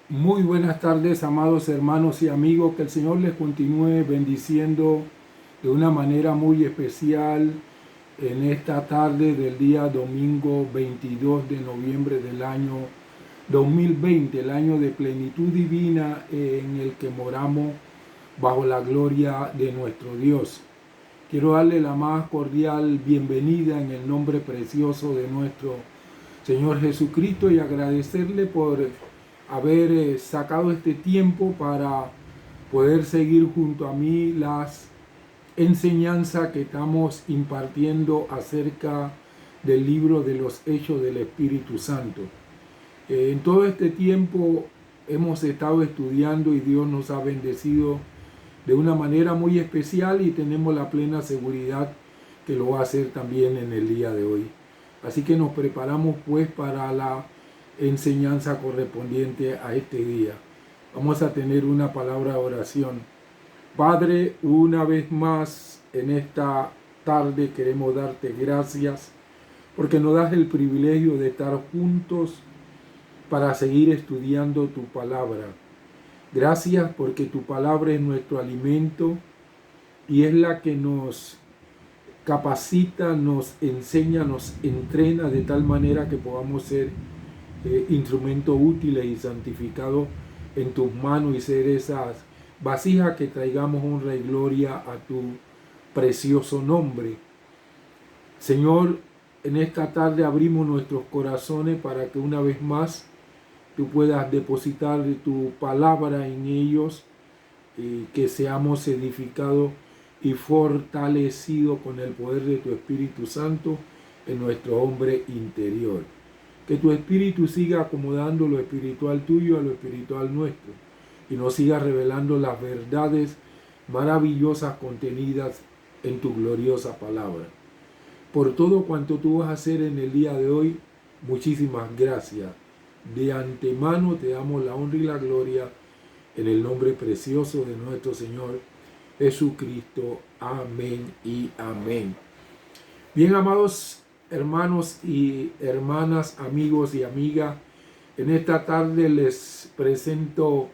Muy buenas tardes, amados hermanos y amigos. Que el Señor les continúe bendiciendo de una manera muy especial en esta tarde del día domingo 22 de noviembre del año 2020, el año de plenitud divina en el que moramos bajo la gloria de nuestro Dios. Quiero darle la más cordial bienvenida en el nombre precioso de nuestro Señor Jesucristo y agradecerle por haber sacado este tiempo para poder seguir junto a mí las enseñanzas que estamos impartiendo acerca del libro de los Hechos del Espíritu Santo. En todo este tiempo hemos estado estudiando y Dios nos ha bendecido de una manera muy especial y tenemos la plena seguridad que lo va a hacer también en el día de hoy. Así que nos preparamos pues para la enseñanza correspondiente a este día. Vamos a tener una palabra de oración. Padre, una vez más en esta tarde queremos darte gracias porque nos das el privilegio de estar juntos para seguir estudiando tu palabra. Gracias porque tu palabra es nuestro alimento y es la que nos capacita, nos enseña, nos entrena de tal manera que podamos ser instrumentos útiles y santificados en tus manos y ser esas vasijas que traigamos honra y gloria a tu precioso nombre. Señor, en esta tarde abrimos nuestros corazones para que una vez más tú puedas depositar tu palabra en ellos, que seamos edificados y fortalecidos con el poder de tu Espíritu Santo en nuestro hombre interior. Que tu Espíritu siga acomodando lo espiritual tuyo a lo espiritual nuestro y nos siga revelando las verdades maravillosas contenidas en tu gloriosa palabra. Por todo cuanto tú vas a hacer en el día de hoy, muchísimas gracias. De antemano te damos la honra y la gloria en el nombre precioso de nuestro Señor Jesucristo. Amén y amén. Bien, amados hermanos y hermanas, amigos y amigas, en esta tarde les presento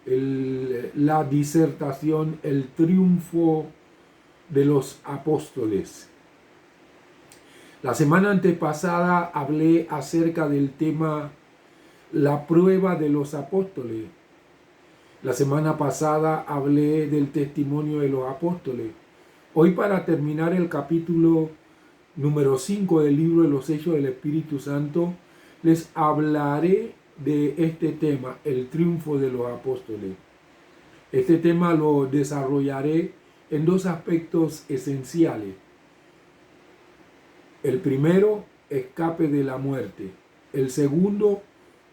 la disertación El triunfo de los apóstoles. La semana antepasada hablé acerca del tema la prueba de los apóstoles. La semana pasada hablé del testimonio de los apóstoles. Hoy, para terminar el capítulo número 5 del libro de los Hechos del Espíritu Santo, les hablaré de este tema, el triunfo de los apóstoles. Este tema lo desarrollaré en dos aspectos esenciales. El primero, escape de la muerte. El segundo,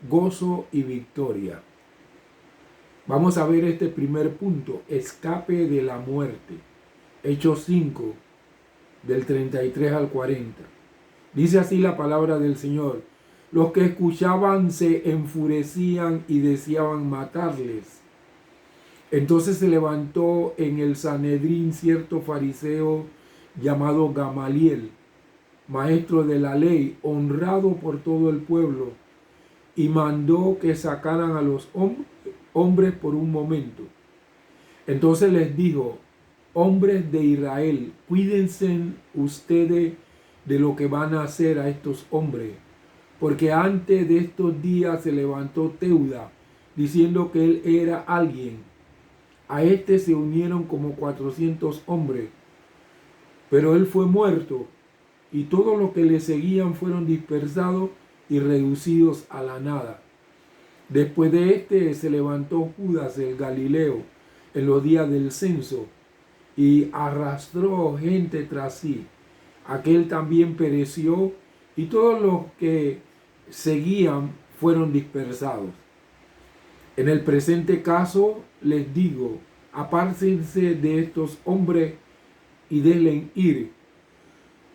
gozo y victoria. Vamos a ver este primer punto, escape de la muerte. Hechos 5, del 33 al 40. Dice así la palabra del Señor. Los que escuchaban se enfurecían y deseaban matarles. Entonces se levantó en el Sanedrín cierto fariseo llamado Gamaliel, maestro de la ley, honrado por todo el pueblo, y mandó que sacaran a los hombres por un momento. Entonces les dijo: hombres de Israel, cuídense ustedes de lo que van a hacer a estos hombres, porque antes de estos días se levantó Teuda, diciendo que él era alguien. A este se unieron como 400 hombres, pero él fue muerto, y todos los que le seguían fueron dispersados y reducidos a la nada. Después de este se levantó Judas el Galileo en los días del censo y arrastró gente tras sí. Aquel también pereció y todos los que seguían fueron dispersados. En el presente caso les digo, apártense de estos hombres y déjenles ir,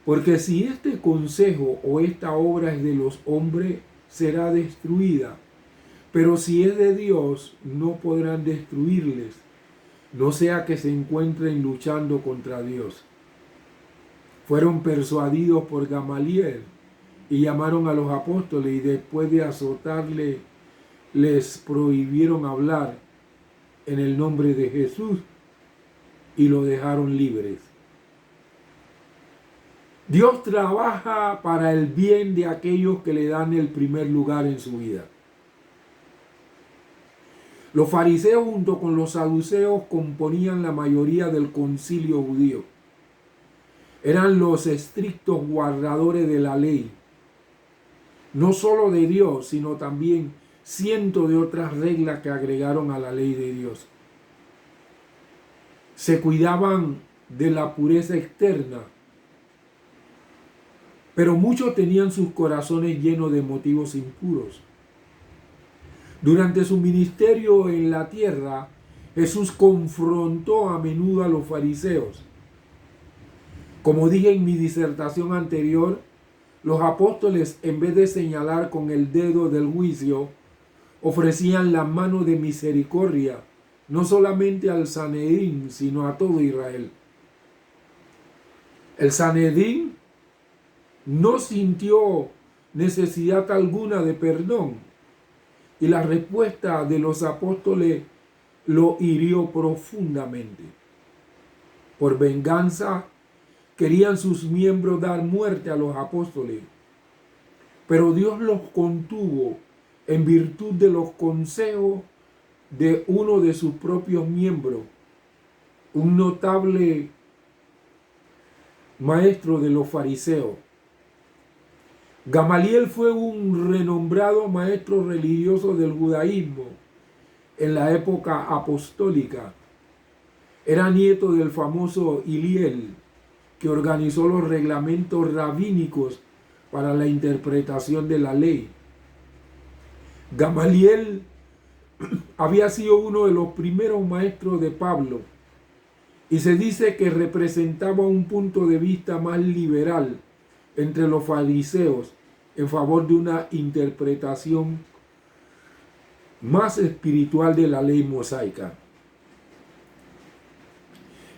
porque si este consejo o esta obra es de los hombres, será destruida. Pero si es de Dios, no podrán destruirles, no sea que se encuentren luchando contra Dios. Fueron persuadidos por Gamaliel y llamaron a los apóstoles, y después de azotarle les prohibieron hablar en el nombre de Jesús y lo dejaron libres. Dios trabaja para el bien de aquellos que le dan el primer lugar en su vida. Los fariseos junto con los saduceos componían la mayoría del concilio judío. Eran los estrictos guardadores de la ley, no solo de Dios, sino también cientos de otras reglas que agregaron a la ley de Dios. Se cuidaban de la pureza externa, pero muchos tenían sus corazones llenos de motivos impuros. Durante su ministerio en la tierra, Jesús confrontó a menudo a los fariseos. Como dije en mi disertación anterior, los apóstoles, en vez de señalar con el dedo del juicio, ofrecían la mano de misericordia, no solamente al Sanedrín, sino a todo Israel. El Sanedrín no sintió necesidad alguna de perdón, y la respuesta de los apóstoles lo hirió profundamente. Por venganza, querían sus miembros dar muerte a los apóstoles, pero Dios los contuvo en virtud de los consejos de uno de sus propios miembros, un notable maestro de los fariseos. Gamaliel fue un renombrado maestro religioso del judaísmo en la época apostólica. Era nieto del famoso Hillel, que organizó los reglamentos rabínicos para la interpretación de la ley. Gamaliel había sido uno de los primeros maestros de Pablo y se dice que representaba un punto de vista más liberal entre los fariseos en favor de una interpretación más espiritual de la ley mosaica.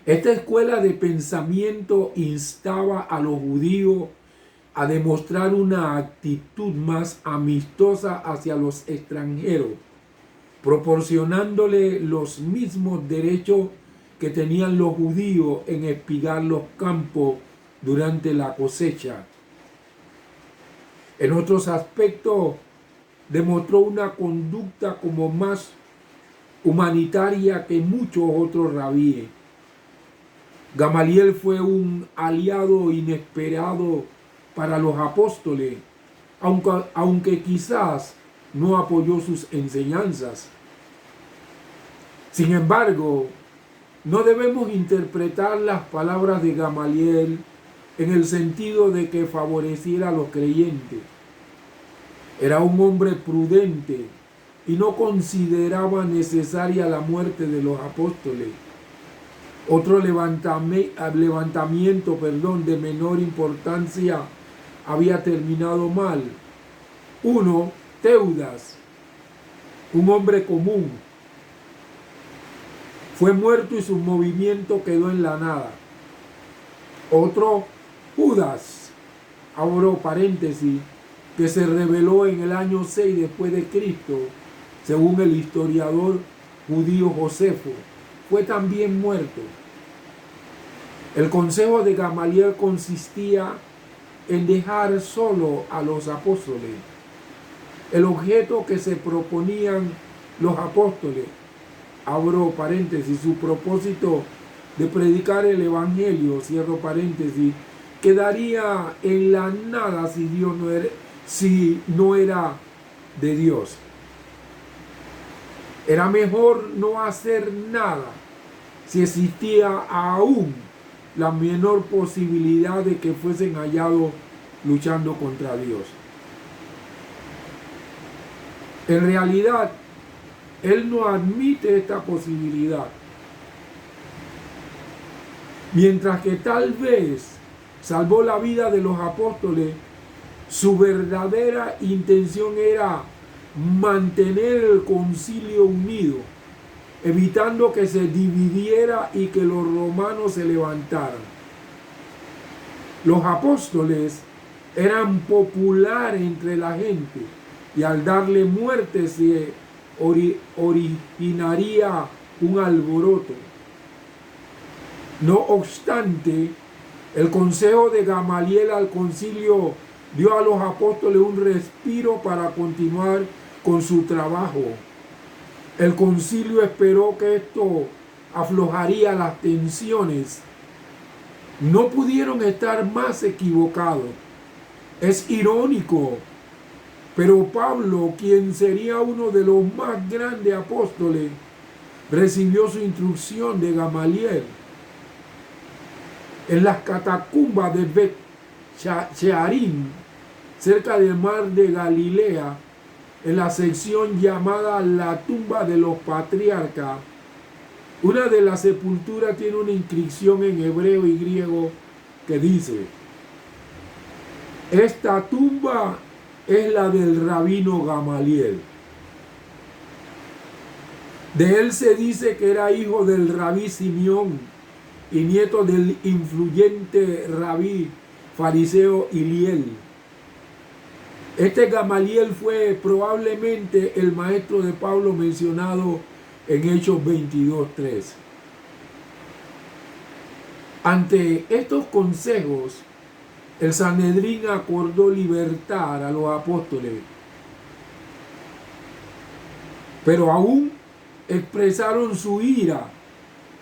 Esta escuela de pensamiento instaba a los judíos a demostrar una actitud más amistosa hacia los extranjeros, proporcionándole los mismos derechos que tenían los judíos en espigar los campos durante la cosecha. En otros aspectos, demostró una conducta como más humanitaria que muchos otros rabíes. Gamaliel fue un aliado inesperado para los apóstoles, aunque quizás no apoyó sus enseñanzas. Sin embargo, no debemos interpretar las palabras de Gamaliel en el sentido de que favoreciera a los creyentes. Era un hombre prudente y no consideraba necesaria la muerte de los apóstoles. Otro levantamiento de menor importancia había terminado mal. Uno, Teudas, un hombre común, fue muerto y su movimiento quedó en la nada. Otro, Judas, abro paréntesis, que se rebeló en el año 6 después de Cristo, según el historiador judío Josefo, fue también muerto. El consejo de Gamaliel consistía en dejar solo a los apóstoles. El objeto que se proponían los apóstoles, abro paréntesis, su propósito de predicar el evangelio, cierro paréntesis, quedaría en la nada si no era de Dios. Era mejor no hacer nada si existía aún la menor posibilidad de que fuesen hallados luchando contra Dios. En realidad, él no admite esta posibilidad. Mientras que tal vez salvó la vida de los apóstoles, su verdadera intención era mantener el concilio unido, evitando que se dividiera y que los romanos se levantaran. Los apóstoles eran populares entre la gente y al darle muerte se originaría un alboroto. No obstante, el consejo de Gamaliel al concilio dio a los apóstoles un respiro para continuar con su trabajo. El concilio esperó que esto aflojaría las tensiones. No pudieron estar más equivocados. Es irónico, pero Pablo, quien sería uno de los más grandes apóstoles, recibió su instrucción de Gamaliel. En las catacumbas de Bet Shearim, cerca del mar de Galilea, en la sección llamada la tumba de los patriarcas, una de las sepulturas tiene una inscripción en hebreo y griego que dice: esta tumba es la del rabino Gamaliel. De él se dice que era hijo del rabí Simeón y nieto del influyente rabí fariseo Hillel. Este Gamaliel fue probablemente el maestro de Pablo mencionado en Hechos 22:3. Ante estos consejos, el Sanedrín acordó libertar a los apóstoles, pero aún expresaron su ira,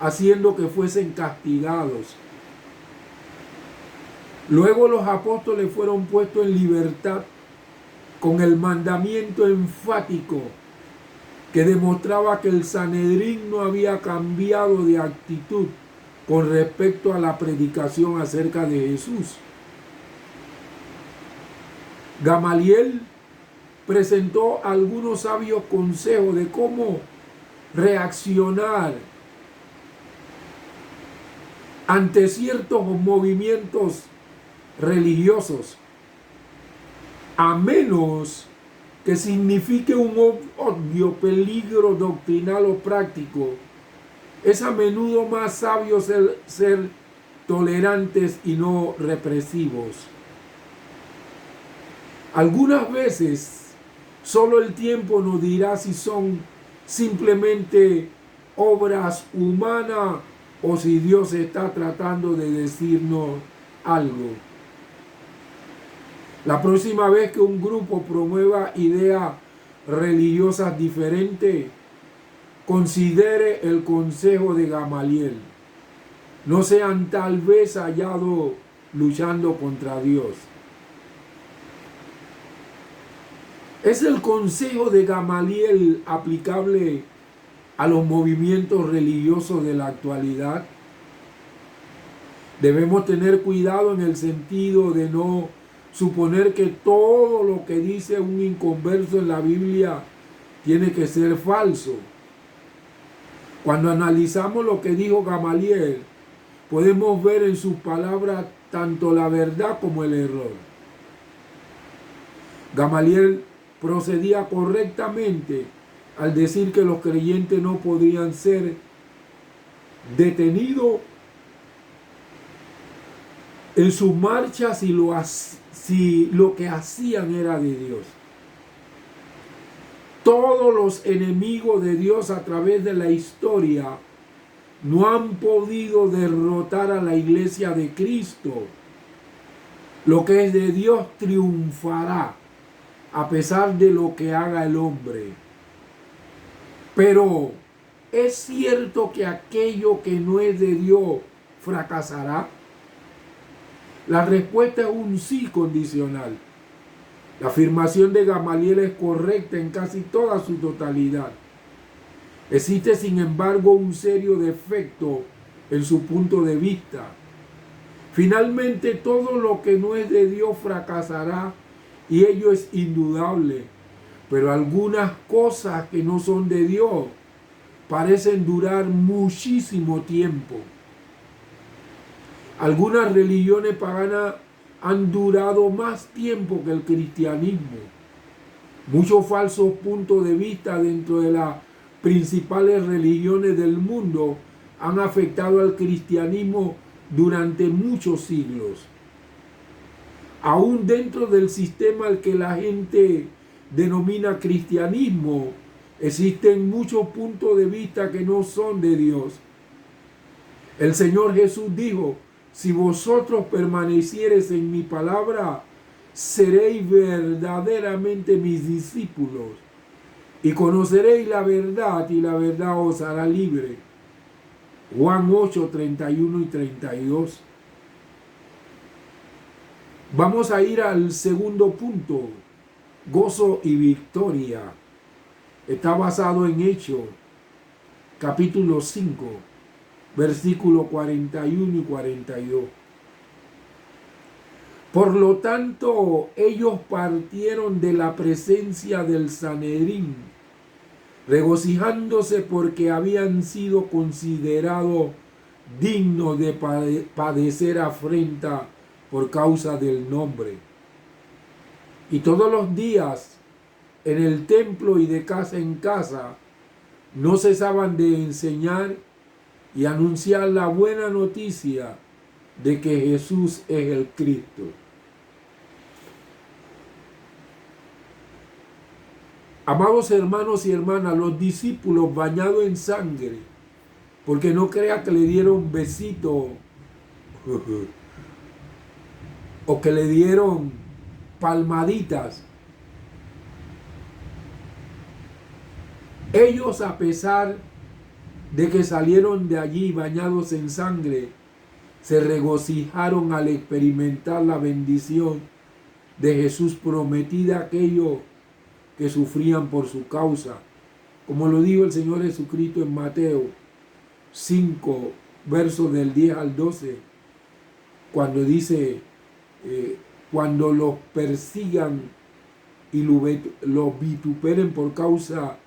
haciendo que fuesen castigados. Luego los apóstoles fueron puestos en libertad con el mandamiento enfático que demostraba que el Sanedrín no había cambiado de actitud con respecto a la predicación acerca de Jesús. Gamaliel presentó algunos sabios consejos de cómo reaccionar ante ciertos movimientos religiosos, a menos que signifique un obvio peligro doctrinal o práctico. Es a menudo más sabio ser tolerantes y no represivos. Algunas veces solo el tiempo nos dirá si son simplemente obras humanas o si Dios está tratando de decirnos algo. La próxima vez que un grupo promueva ideas religiosas diferentes, considere el consejo de Gamaliel. No sean tal vez hallados luchando contra Dios. ¿Es el consejo de Gamaliel aplicable a los movimientos religiosos de la actualidad? Debemos tener cuidado en el sentido de no suponer que todo lo que dice un inconverso en la Biblia tiene que ser falso. Cuando analizamos lo que dijo Gamaliel, podemos ver en sus palabras tanto la verdad como el error. Gamaliel procedía correctamente al decir que los creyentes no podían ser detenidos en sus marchas si lo que hacían era de Dios. Todos los enemigos de Dios a través de la historia no han podido derrotar a la iglesia de Cristo. Lo que es de Dios triunfará a pesar de lo que haga el hombre. Pero ¿es cierto que aquello que no es de Dios fracasará? La respuesta es un sí condicional. La afirmación de Gamaliel es correcta en casi toda su totalidad. Existe, sin embargo, un serio defecto en su punto de vista. Finalmente, todo lo que no es de Dios fracasará, y ello es indudable. Pero algunas cosas que no son de Dios parecen durar muchísimo tiempo. Algunas religiones paganas han durado más tiempo que el cristianismo. Muchos falsos puntos de vista dentro de las principales religiones del mundo han afectado al cristianismo durante muchos siglos. Aún dentro del sistema al que la gente denomina cristianismo, Existen muchos puntos de vista que no son de Dios. El Señor Jesús dijo: si vosotros permaneciereis en mi palabra, seréis verdaderamente mis discípulos y conoceréis la verdad, y la verdad os hará libre. Juan 8, 31 y 32. Vamos a ir al segundo punto: gozo y victoria. Está basado en Hechos, capítulo 5, versículos 41 y 42. Por lo tanto, ellos partieron de la presencia del Sanedrín, regocijándose porque habían sido considerados dignos de padecer afrenta por causa del nombre. Y todos los días, en el templo y de casa en casa, no cesaban de enseñar y anunciar la buena noticia de que Jesús es el Cristo. Amados hermanos y hermanas, los discípulos bañados en sangre, porque no crea que le dieron besito o que le dieron palmaditas. Ellos, a pesar de que salieron de allí bañados en sangre, se regocijaron al experimentar la bendición de Jesús prometida a aquellos que sufrían por su causa, como lo dijo el Señor Jesucristo en Mateo 5, versos del 10 al 12, cuando dice, cuando los persigan y los vituperen por causa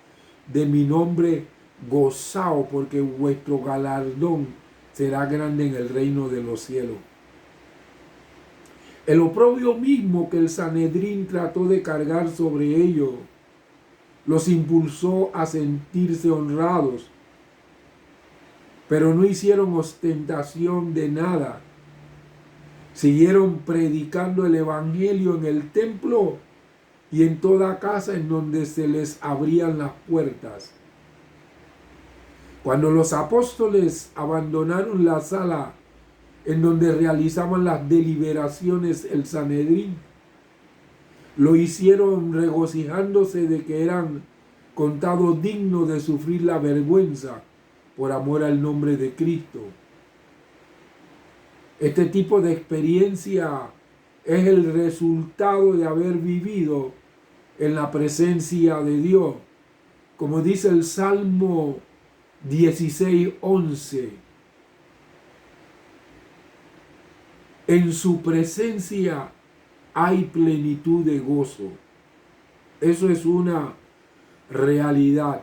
de mi nombre, gozaos, porque vuestro galardón será grande en el reino de los cielos. El oprobio mismo que el Sanedrín trató de cargar sobre ellos los impulsó a sentirse honrados, pero no hicieron ostentación de nada. Siguieron predicando el evangelio en el templo y en toda casa en donde se les abrían las puertas. Cuando los apóstoles abandonaron la sala en donde realizaban las deliberaciones el Sanedrín, lo hicieron regocijándose de que eran contados dignos de sufrir la vergüenza por amor al nombre de Cristo. Este tipo de experiencia es el resultado de haber vivido en la presencia de Dios. Como dice el Salmo 16:11, en su presencia hay plenitud de gozo. Eso es una realidad.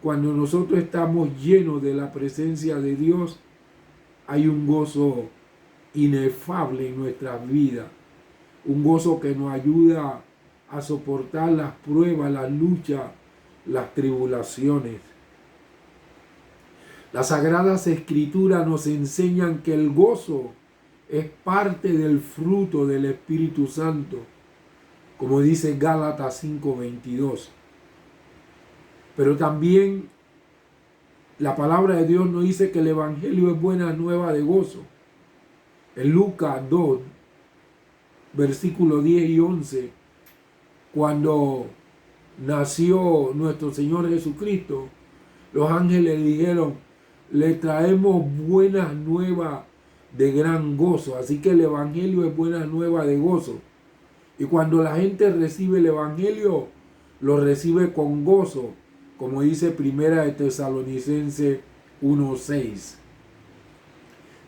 Cuando nosotros estamos llenos de la presencia de Dios, hay un gozo inefable en nuestras vidas. Un gozo que nos ayuda a soportar las pruebas, las luchas, las tribulaciones. Las Sagradas Escrituras nos enseñan que el gozo es parte del fruto del Espíritu Santo, como dice Gálatas 5:22. Pero también la palabra de Dios nos dice que el Evangelio es buena nueva de gozo. En Lucas 2, versículos 10 y 11, cuando nació nuestro Señor Jesucristo, los ángeles dijeron: le traemos buenas nuevas de gran gozo. Así que el Evangelio es buena nueva de gozo. Y cuando la gente recibe el Evangelio, lo recibe con gozo, como dice Primera de Tesalonicenses 1:6.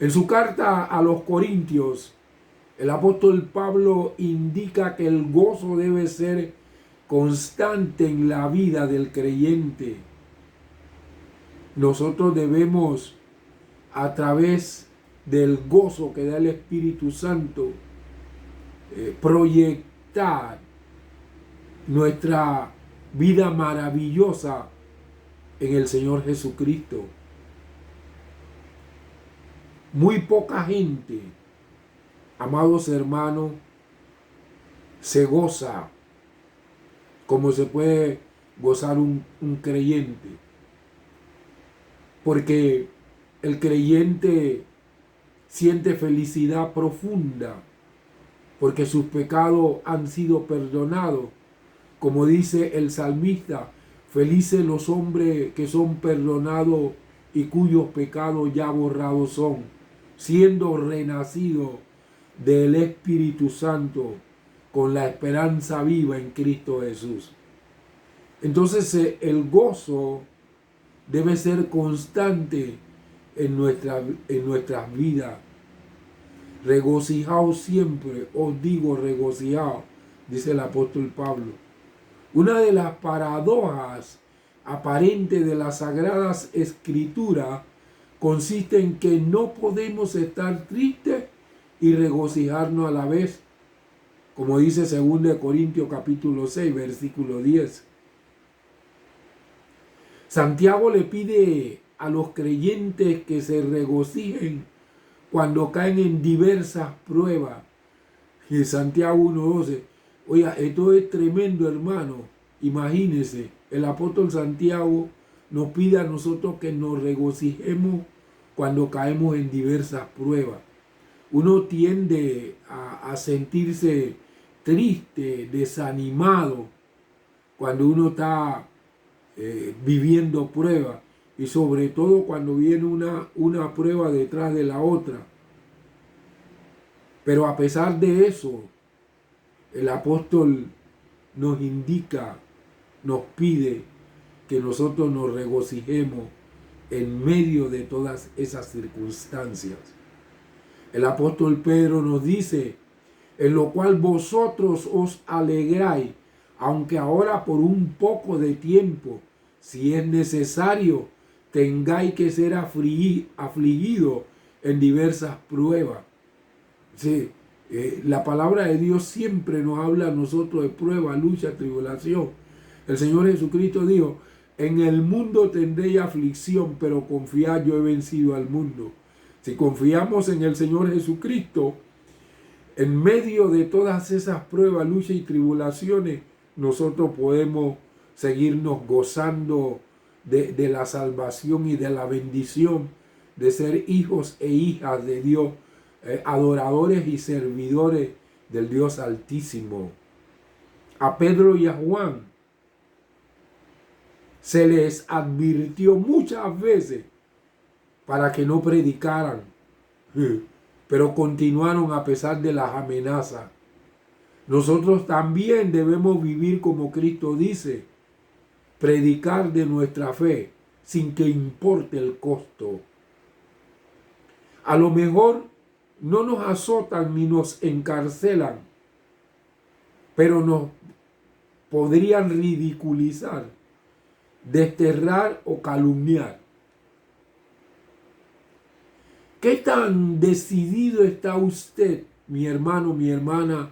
En su carta a los Corintios, el apóstol Pablo indica que el gozo debe ser constante en la vida del creyente. Nosotros debemos, a través del gozo que da el Espíritu Santo, proyectar nuestra vida maravillosa en el Señor Jesucristo. Muy poca gente, amados hermanos, se goza como se puede gozar un creyente. Porque el creyente siente felicidad profunda porque sus pecados han sido perdonados. Como dice el salmista, felices los hombres que son perdonados y cuyos pecados ya borrados son, siendo renacidos del Espíritu Santo con la esperanza viva en Cristo Jesús. Entonces el gozo debe ser constante en nuestras vidas. Regocijaos siempre, os digo regocijaos, dice el apóstol Pablo. Una de las paradojas aparentes de las Sagradas Escrituras consiste en que no podemos estar tristes y regocijarnos a la vez, como dice 2 Corintios capítulo 6, versículo 10. Santiago le pide a los creyentes que se regocijen cuando caen en diversas pruebas. Y Santiago 1:12, oiga, esto es tremendo, hermano. Imagínense, el apóstol Santiago nos pide a nosotros que nos regocijemos cuando caemos en diversas pruebas. Uno tiende a sentirse triste, desanimado, cuando uno está viviendo pruebas, y sobre todo cuando viene una prueba detrás de la otra. Pero a pesar de eso, el apóstol nos indica, nos pide que nosotros nos regocijemos en medio de todas esas circunstancias. El apóstol Pedro nos dice, en lo cual vosotros os alegráis, aunque ahora por un poco de tiempo, si es necesario, tengáis que ser afligidos en diversas pruebas. Sí, la palabra de Dios siempre nos habla a nosotros de prueba, lucha, tribulación. El Señor Jesucristo dijo, en el mundo tendréis aflicción, pero confiad, yo he vencido al mundo. Si confiamos en el Señor Jesucristo, en medio de todas esas pruebas, luchas y tribulaciones, nosotros podemos seguirnos gozando de la salvación y de la bendición de ser hijos e hijas de Dios, adoradores y servidores del Dios Altísimo. A Pedro y a Juan se les advirtió muchas veces para que no predicaran, pero continuaron a pesar de las amenazas. Nosotros también debemos vivir como Cristo dice, predicar de nuestra fe sin que importe el costo. A lo mejor no nos azotan ni nos encarcelan, pero nos podrían ridiculizar, desterrar o calumniar. ¿Qué tan decidido está usted, mi hermano, mi hermana,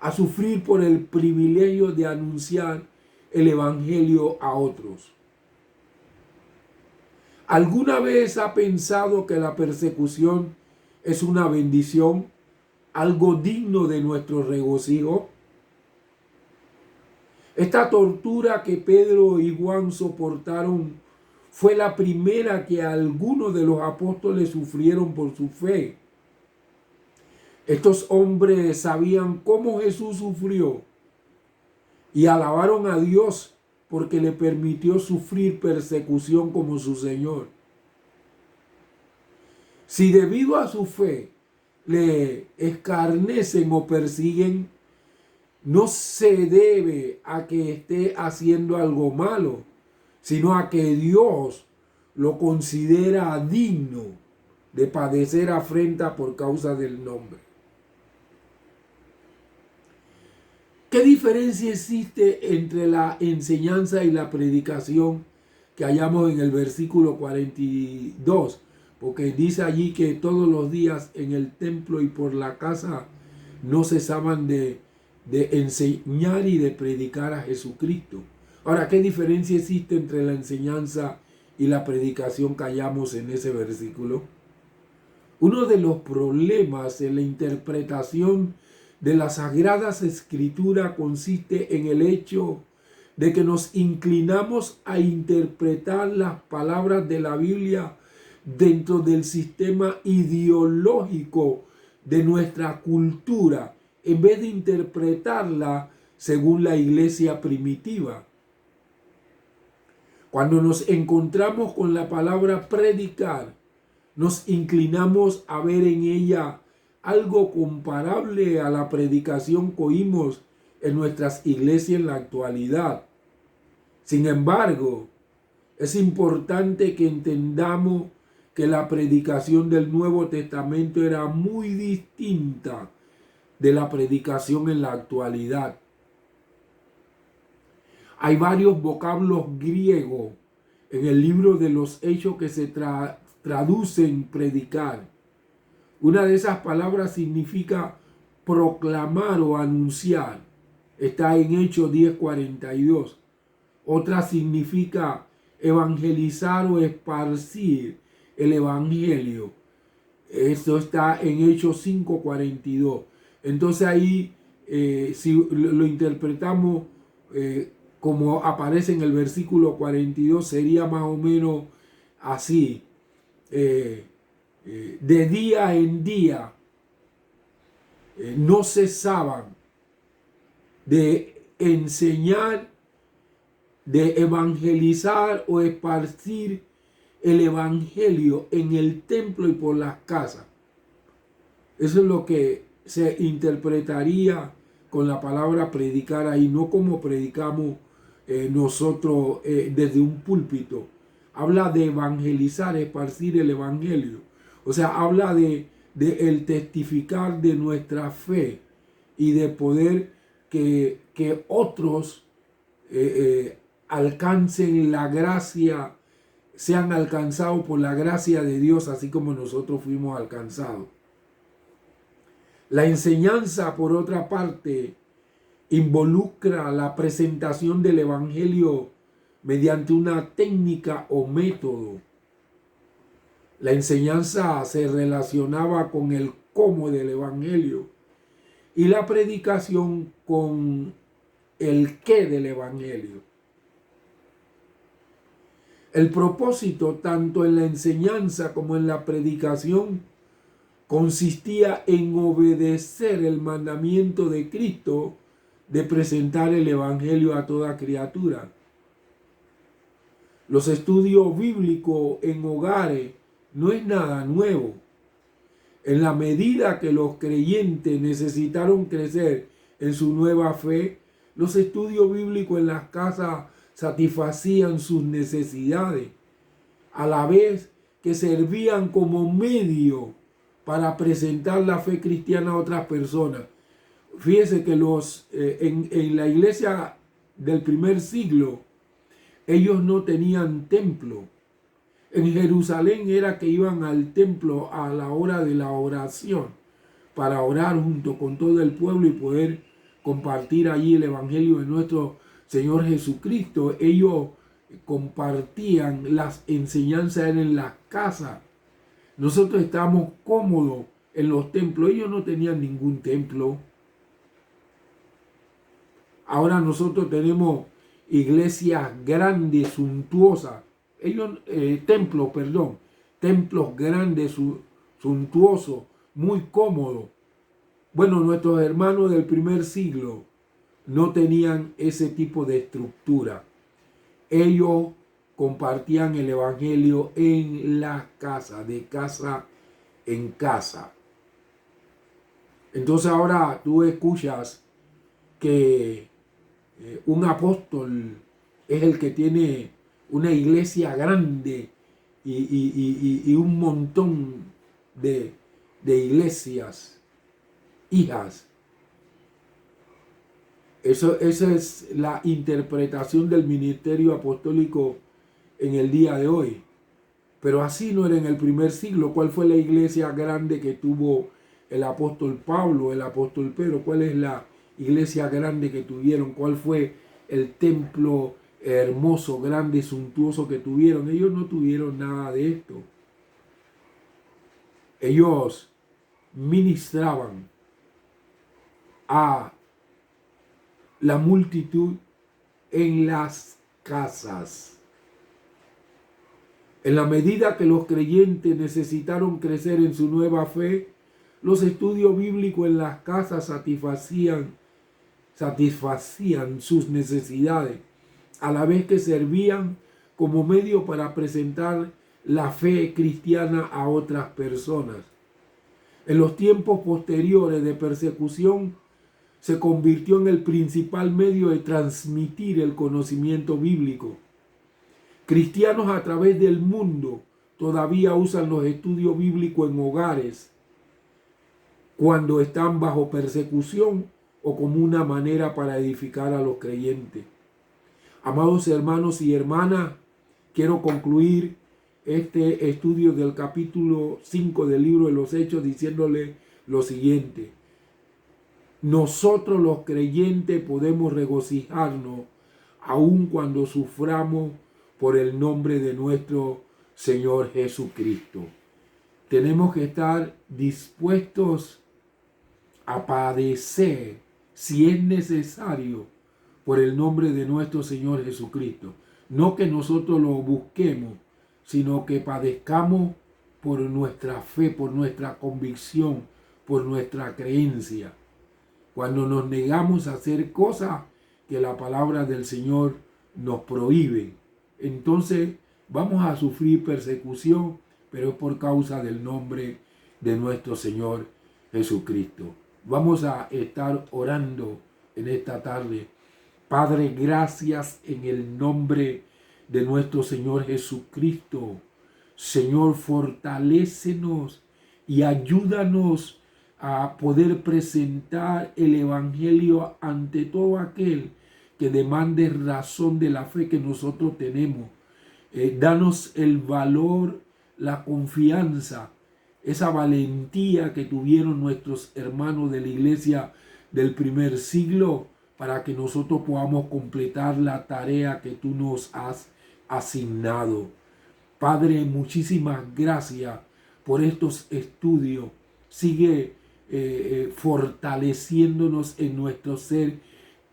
a sufrir por el privilegio de anunciar el Evangelio a otros? ¿Alguna vez ha pensado que la persecución es una bendición, algo digno de nuestro regocijo? Esta tortura que Pedro y Juan soportaron fue la primera que algunos de los apóstoles sufrieron por su fe. Estos hombres sabían cómo Jesús sufrió y alabaron a Dios porque le permitió sufrir persecución como su Señor. Si debido a su fe le escarnecen o persiguen, no se debe a que esté haciendo algo malo, sino a que Dios lo considera digno de padecer afrenta por causa del nombre. ¿Qué diferencia existe entre la enseñanza y la predicación que hallamos en el versículo 42? Porque dice allí que todos los días en el templo y por la casa no cesaban de enseñar y de predicar a Jesucristo. Ahora, ¿qué diferencia existe entre la enseñanza y la predicación que hallamos en ese versículo? Uno de los problemas en la interpretación de las Sagradas Escrituras consiste en el hecho de que nos inclinamos a interpretar las palabras de la Biblia dentro del sistema ideológico de nuestra cultura, en vez de interpretarla según la iglesia primitiva. Cuando nos encontramos con la palabra predicar, nos inclinamos a ver en ella algo comparable a la predicación que oímos en nuestras iglesias en la actualidad. Sin embargo, es importante que entendamos que la predicación del Nuevo Testamento era muy distinta de la predicación en la actualidad. Hay varios vocablos griegos en el libro de los Hechos que se traducen predicar. Una de esas palabras significa proclamar o anunciar. Está en Hechos 10:42. Otra significa evangelizar o esparcir el evangelio. Esto está en Hechos 5:42. Entonces ahí, si lo interpretamos como aparece en el versículo 42, sería más o menos así. De día en día no cesaban de enseñar, de evangelizar o esparcir el evangelio en el templo y por las casas. Eso es lo que se interpretaría con la palabra predicar ahí, no como predicamos nosotros desde un púlpito. Habla de evangelizar, esparcir el evangelio. O sea, habla de el testificar de nuestra fe y de poder que otros alcancen la gracia, sean alcanzados por la gracia de Dios, así como nosotros fuimos alcanzados. La enseñanza, por otra parte, involucra la presentación del evangelio mediante una técnica o método. La enseñanza se relacionaba con el cómo del evangelio y la predicación con el qué del evangelio. El propósito, tanto en la enseñanza como en la predicación, consistía en obedecer el mandamiento de Cristo de presentar el evangelio a toda criatura. Los estudios bíblicos en hogares no es nada nuevo. En la medida que los creyentes necesitaron crecer en su nueva fe, los estudios bíblicos en las casas satisfacían sus necesidades, a la vez que servían como medio para presentar la fe cristiana a otras personas. Fíjese que en la iglesia del primer siglo, ellos no tenían templo. En Jerusalén era que iban al templo a la hora de la oración para orar junto con todo el pueblo y poder compartir allí el evangelio de nuestro Señor Jesucristo. Ellos compartían las enseñanzas en las casas. Nosotros estábamos cómodos en los templos. Ellos no tenían ningún templo. Ahora nosotros tenemos iglesias grandes, suntuosas. Templos grandes, suntuosos, muy cómodos. Bueno, nuestros hermanos del primer siglo no tenían ese tipo de estructura. Ellos compartían el evangelio en la casa, de casa en casa. Entonces ahora tú escuchas que un apóstol es el que tiene una iglesia grande y un montón de iglesias, hijas. Esa es la interpretación del ministerio apostólico en el día de hoy. Pero así no era en el primer siglo. ¿Cuál fue la iglesia grande que tuvo el apóstol Pablo, el apóstol Pedro? ¿Cuál es la iglesia grande que tuvieron? ¿Cuál fue el templo hermoso, grande, suntuoso que tuvieron? Ellos no tuvieron nada de esto. Ellos ministraban a la multitud en las casas. En la medida que los creyentes necesitaron crecer en su nueva fe, los estudios bíblicos en las casas satisfacían sus necesidades, a la vez que servían como medio para presentar la fe cristiana a otras personas. En los tiempos posteriores de persecución, se convirtió en el principal medio de transmitir el conocimiento bíblico. Cristianos a través del mundo todavía usan los estudios bíblicos en hogares cuando están bajo persecución o como una manera para edificar a los creyentes. Amados hermanos y hermanas, quiero concluir este estudio del capítulo 5 del libro de los Hechos diciéndole lo siguiente. Nosotros los creyentes podemos regocijarnos aun cuando suframos por el nombre de nuestro Señor Jesucristo. Tenemos que estar dispuestos a padecer, si es necesario, por el nombre de nuestro Señor Jesucristo. No que nosotros lo busquemos, sino que padezcamos por nuestra fe, por nuestra convicción, por nuestra creencia. Cuando nos negamos a hacer cosas que la palabra del Señor nos prohíbe, entonces vamos a sufrir persecución, pero es por causa del nombre de nuestro Señor Jesucristo. Vamos a estar orando en esta tarde. Padre, gracias en el nombre de nuestro Señor Jesucristo. Señor, fortalécenos y ayúdanos a poder presentar el Evangelio ante todo aquel que demande razón de la fe que nosotros tenemos. Danos el valor, la confianza, esa valentía que tuvieron nuestros hermanos de la iglesia del primer siglo para que nosotros podamos completar la tarea que tú nos has asignado. Padre, muchísimas gracias por estos estudios. Sigue fortaleciéndonos en nuestro ser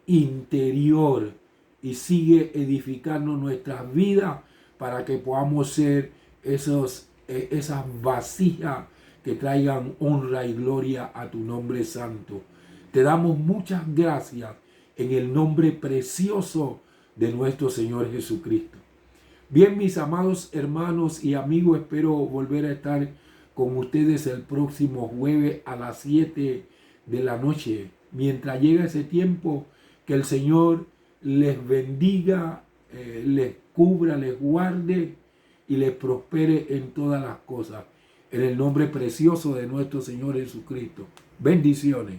interior y sigue edificando nuestras vidas para que podamos ser esas vasijas que traigan honra y gloria a tu nombre santo. Te damos muchas gracias en el nombre precioso de nuestro Señor Jesucristo. Bien, mis amados hermanos y amigos, espero volver a estar con ustedes el próximo jueves a las 7 de la noche. Mientras llega ese tiempo, que el Señor les bendiga, les cubra, les guarde y les prospere en todas las cosas. En el nombre precioso de nuestro Señor Jesucristo. Bendiciones.